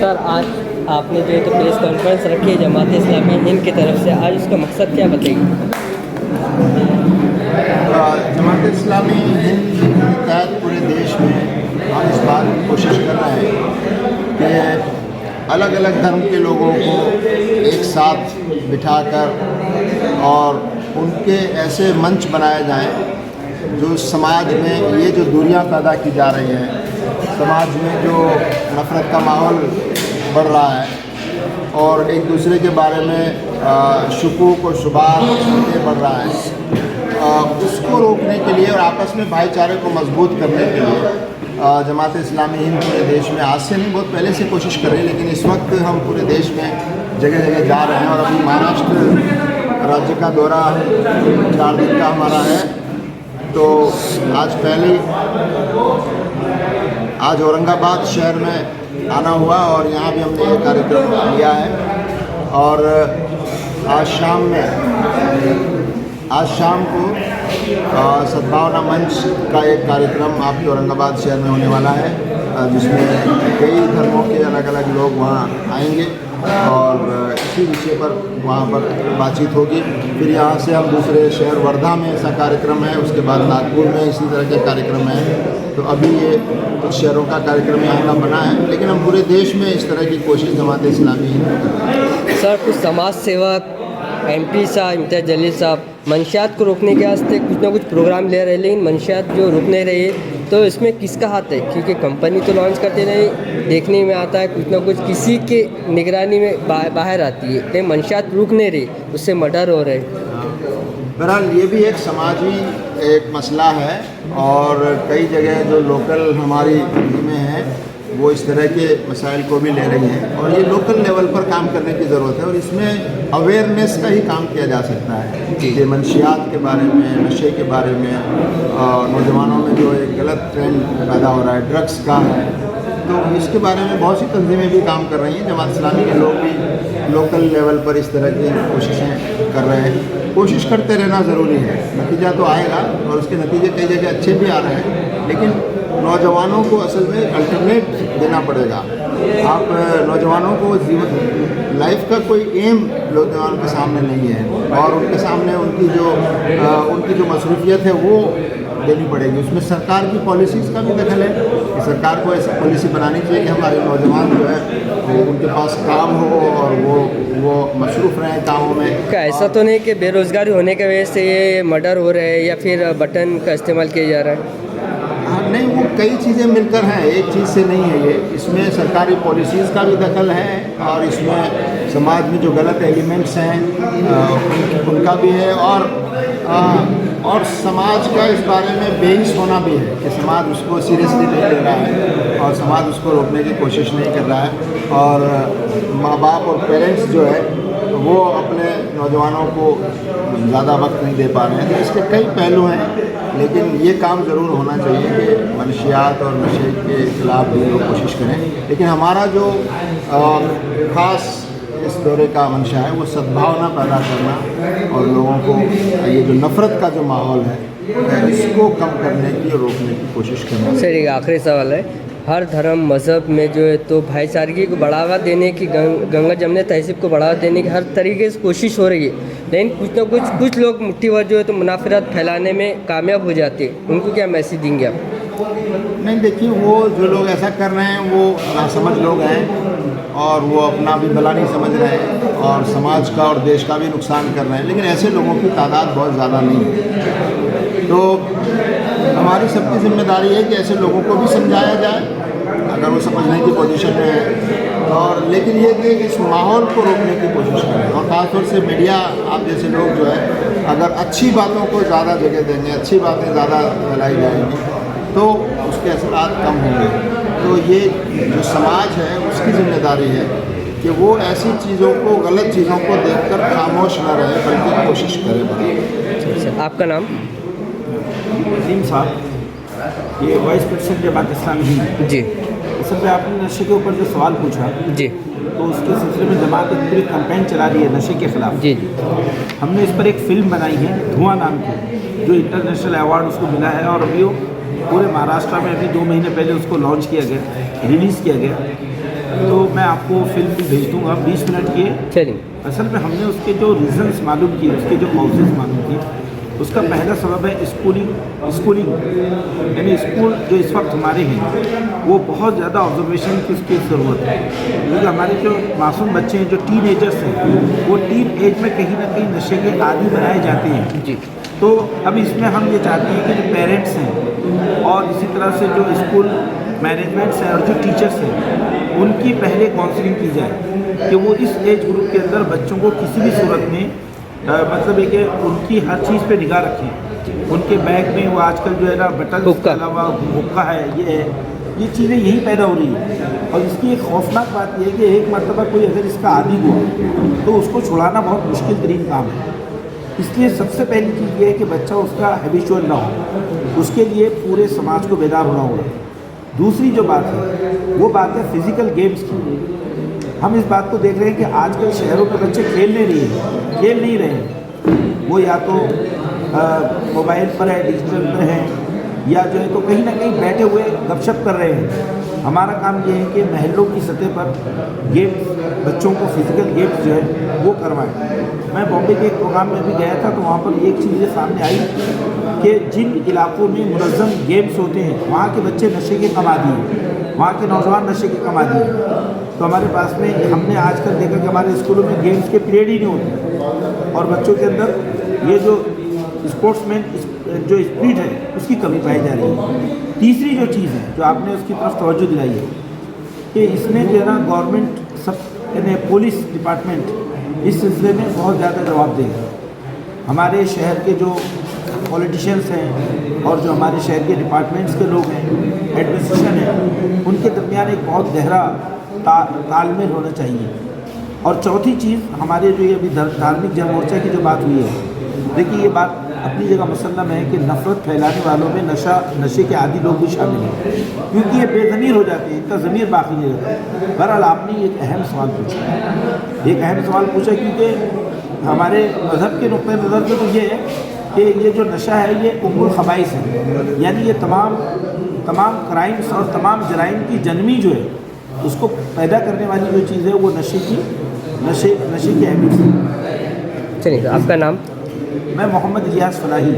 Sir, आज आपने जो है तो प्रेस कॉन्फ्रेंस रखी है जमात इस्लामी हिंद की तरफ से, आज उसका मकसद क्या बताइए? जमात इस्लामी हिंद के तहत पूरे देश में हम इस बात की कोशिश कर रहे हैं कि अलग अलग धर्म के लोगों को एक साथ बिठाकर और उनके ऐसे मंच बनाए जाएं जो समाज में ये जो दूरियां पैदा की जा रही हैं, समाज में जो नफ़रत का माहौल बढ़ रहा है और एक दूसरे के बारे में शुकूक और शुबात बढ़ रहा है, उसको रोकने के लिए और आपस में भाईचारे को मजबूत करने के लिए जमात इस्लामी हिंद पूरे देश में आज से नहीं, बहुत पहले से कोशिश कर रही है, लेकिन इस वक्त हम पूरे देश में जगह जगह जा रहे हैं और अभी महाराष्ट्र राज्य का दौरा 4 दिन का हमारा है। तो आज औरंगाबाद शहर में आना हुआ और यहाँ भी हमने ये कार्यक्रम लिया है और आज शाम को सद्भावना मंच का एक कार्यक्रम आपके औरंगाबाद शहर में होने वाला है, जिसमें कई धर्मों के अलग अलग लोग वहाँ आएंगे और इसी विषय पर वहाँ पर बातचीत होगी। फिर यहाँ से हम दूसरे शहर वर्धा में ऐसा कार्यक्रम है, उसके बाद नागपुर में इसी तरह के कार्यक्रम हैं। तो अभी ये कुछ शहरों का कार्यक्रम यहाँ का बना है, लेकिन हम पूरे देश में इस तरह की कोशिश जमात इस्लामी है। सर, कुछ समाज सेवक MP साहब इम्तियाज़ जलील साहब मंशियात को रोकने के वास्ते कुछ ना कुछ प्रोग्राम ले रहे हैं, लेकिन मंशियात जो रुक नहीं रही है, तो इसमें किसका हाथ है? क्योंकि कंपनी तो लॉन्च करते नहीं, देखने में आता है कुछ ना कुछ किसी के निगरानी में बाहर आती है, लेकिन मंशियात रुक नहीं रही, उससे मर्डर हो रहे हैं। बहरहाल ये भी एक समाजी एक मसला है और कई जगह जो लोकल हमारी टीमें हैं वो इस तरह के मसाइल को भी ले रही हैं और ये लोकल लेवल पर काम करने की ज़रूरत है और इसमें अवेयरनेस का ही काम किया जा सकता है कि मंशियात के बारे में, नशे के बारे में, नौजवानों में जो एक गलत ट्रेंड पैदा हो रहा है ड्रग्स का है, तो इसके बारे में बहुत सी तंजीमें भी काम कर रही हैं। जमात इस्लामी के लोग भी लोकल लेवल पर इस तरह की कोशिशें कर रहे हैं। कोशिश करते रहना ज़रूरी है, नतीजा तो आएगा और उसके नतीजे कई जगह अच्छे भी आ रहे हैं, लेकिन नौजवानों को असल में अल्टरनेट देना पड़ेगा। आप नौजवानों को जीवन लाइफ का कोई एम नौजवानों के सामने नहीं है और उनके सामने उनकी जो मसरूफियत है वो देनी पड़ेगी। उसमें सरकार की पॉलिसीज़ का भी दखल है कि सरकार को ऐसी पॉलिसी बनानी चाहिए कि हमारे नौजवान जो है वो उनके पास काम हो और वो मसरूफ़ रहें कामों में। क्या ऐसा तो नहीं कि बेरोज़गारी होने की वजह से ये मर्डर हो रहे हैं या फिर बटन का इस्तेमाल किया जा रहा है? नहीं, वो कई चीज़ें मिलकर हैं, एक चीज़ से नहीं है ये। इसमें सरकारी पॉलिसीज़ का भी दखल है और इसमें समाज में जो गलत एलिमेंट्स हैं उनका भी है और समाज का इस बारे में बेहिस होना भी है कि समाज उसको सीरियसली नहीं ले रहा है और समाज उसको रोकने की कोशिश नहीं कर रहा है और माँ बाप और पेरेंट्स जो है वो अपने नौजवानों को ज़्यादा वक्त नहीं दे पा रहे हैं। तो इसके कई पहलू हैं, लेकिन ये काम ज़रूर होना चाहिए कि मनशियात और नशे के खिलाफ भी लोग कोशिश करें। लेकिन हमारा जो ख़ास इस दौरे का मंशा है वो सद्भावना पैदा करना और लोगों को ये जो नफ़रत का जो माहौल है इसको कम करने की और रोकने की कोशिश करना। सर, एक आखिरी सवाल है, हर धर्म मज़हब में जो है तो भाईचारगी को बढ़ावा देने की, गंगा जमने तहज़ीब को बढ़ावा देने की हर तरीके से कोशिश हो रही है, लेकिन कुछ ना कुछ लोग मुट्ठीभर जो है तो मुनाफिरत फैलाने में कामयाब हो जाते हैं। उनको क्या मैसेज देंगे आप? नहीं, देखिए, वो जो लोग ऐसा कर रहे हैं वो नासमझ लोग हैं और वो अपना भी भला नहीं समझ रहे हैं और समाज का और देश का भी नुकसान कर रहे हैं, लेकिन ऐसे लोगों की तादाद बहुत ज़्यादा नहीं है। तो हमारी सबकी जिम्मेदारी है कि ऐसे लोगों को भी समझाया जाए अगर वो समझने की पोजीशन में है, और लेकिन ये कि इस माहौल को रोकने की कोशिश करें और ख़ासतौर से मीडिया आप जैसे लोग जो है अगर अच्छी बातों को ज़्यादा जगह देंगे, अच्छी बातें ज़्यादा फैलाई जाएंगी तो उसके असरात कम होंगे। तो ये जो समाज है उसकी जिम्मेदारी है कि वो ऐसी चीज़ों को, गलत चीज़ों को देखकर खामोश न रहे बल्कि कोशिश करे। आपका नाम? नदीम साहब, ये वाइस प्रेसिडेंट जमात इस्लामी हिंद जी। असल में आपने नशे के ऊपर जो सवाल पूछा जी, तो उसके सिलसिले में जमात एक पूरी कैंपेन चला रही है नशे के ख़िलाफ़। जी। हमने इस पर एक फ़िल्म बनाई है धुआं नाम की, जो इंटरनेशनल अवार्ड उसको मिला है और अभी वो पूरे महाराष्ट्र में अभी 2 महीने पहले उसको लॉन्च किया गया, रिलीज़ किया गया। तो मैं आपको फिल्म भी भेज दूँगा 20 मिनट की है। चलिए। असल में हमने उसके जो रीज़न्स मालूम किए, उसके जो कॉजेज़ मालूम किए, उसका पहला सबब है स्कूलिंग यानी स्कूल जो इस वक्त हमारे हैं वो बहुत ज़्यादा ऑब्जर्वेशन की उसकी ज़रूरत है, क्योंकि हमारे जो मासूम बच्चे हैं, जो टीनेजर्स हैं, वो टीन एज में कहीं ना कहीं नशे के आदी बनाए जाते हैं जी। तो अब इसमें हम ये चाहते हैं कि जो पेरेंट्स हैं और इसी तरह से जो स्कूल मैनेजमेंट्स हैं और जो टीचर्स हैं, उनकी पहले काउंसलिंग की जाए कि वो इस एज ग्रुप के अंदर बच्चों को किसी भी सूरत में मतलब है कि उनकी हर चीज़ पे निगाह रखें। उनके बैग में वो आजकल जो है ना बटन के अलावा हुक्का है, ये चीज़ें यही पैदा हो रही है। और इसकी एक खौफनाक बात यह है कि एक मरतबा कोई अगर इसका आदी हुआ तो उसको छुड़ाना बहुत मुश्किल तरीन काम है। इसलिए सबसे पहली चीज़ ये है कि बच्चा उसका हैबिचुअल ना हो, उसके लिए पूरे समाज को बेदार होना होगा। दूसरी जो बात है वो बात है फिज़िकल गेम्स की। हम इस बात को देख रहे हैं कि आजकल शहरों के बच्चे खेल नहीं रहे हैं। वो या तो मोबाइल पर है, डिजिटल पर है, या जो है तो कहीं ना कहीं बैठे हुए गपशप कर रहे हैं। हमारा काम ये है कि महलों की सतह पर गेम्स, बच्चों को फिज़िकल गेम्स जो है वो करवाएं। मैं बॉम्बे के एक प्रोग्राम में भी गया था तो वहाँ पर एक चीज़ ये सामने आई कि जिन इलाकों में मुनज़्ज़म गेम्स होते हैं वहाँ के बच्चे नशे के कम आदी हैं, वहाँ के नौजवान नशे के कम आदी हैं। तो हमारे पास में हमने आजकल देखा कि हमारे स्कूलों में गेम्स के पीरियड ही नहीं होते और बच्चों के अंदर ये जो स्पोर्ट्समैन जो स्पिरिट है उसकी कमी पाई जा रही है। तीसरी जो चीज़ है जो आपने उसकी तरफ तवज्जो दिलाई है कि इसमें जो है ना गवर्नमेंट सब यानी पुलिस डिपार्टमेंट इस सिलसिले में बहुत ज़्यादा जवाब देगा। हमारे शहर के जो पॉलिटिशियंस हैं और जो हमारे शहर के डिपार्टमेंट्स के लोग हैं, एडमिनिस्ट्रेशन है, उनके दरमियान एक बहुत गहरा तालमेल होना चाहिए। और चौथी चीज़ हमारे जो ये अभी धार्मिक जनमोर्चा की जो बात हुई है, देखिए ये बात अपनी जगह मुसल्लम है कि नफ़रत फैलाने वालों में नशे के आदी लोग भी शामिल हैं, क्योंकि ये बेज़मीर हो जाते हैं, इनका ज़मीर बाकी नहीं रहता। बहरहाल आपने एक अहम सवाल पूछा क्योंकि हमारे मज़हब के नुक्ते नज़र से तो ये है कि ये जो नशा है ये उम्मुल खबाइस है, यानी ये तमाम क्राइम्स और तमाम जराइम की जनमी जो है उसको पैदा करने वाली जो चीज़ है वो नशे की हैबिट्स है। चलिए, तो आपका नाम? मैं मोहम्मद रियाज़ फलाही।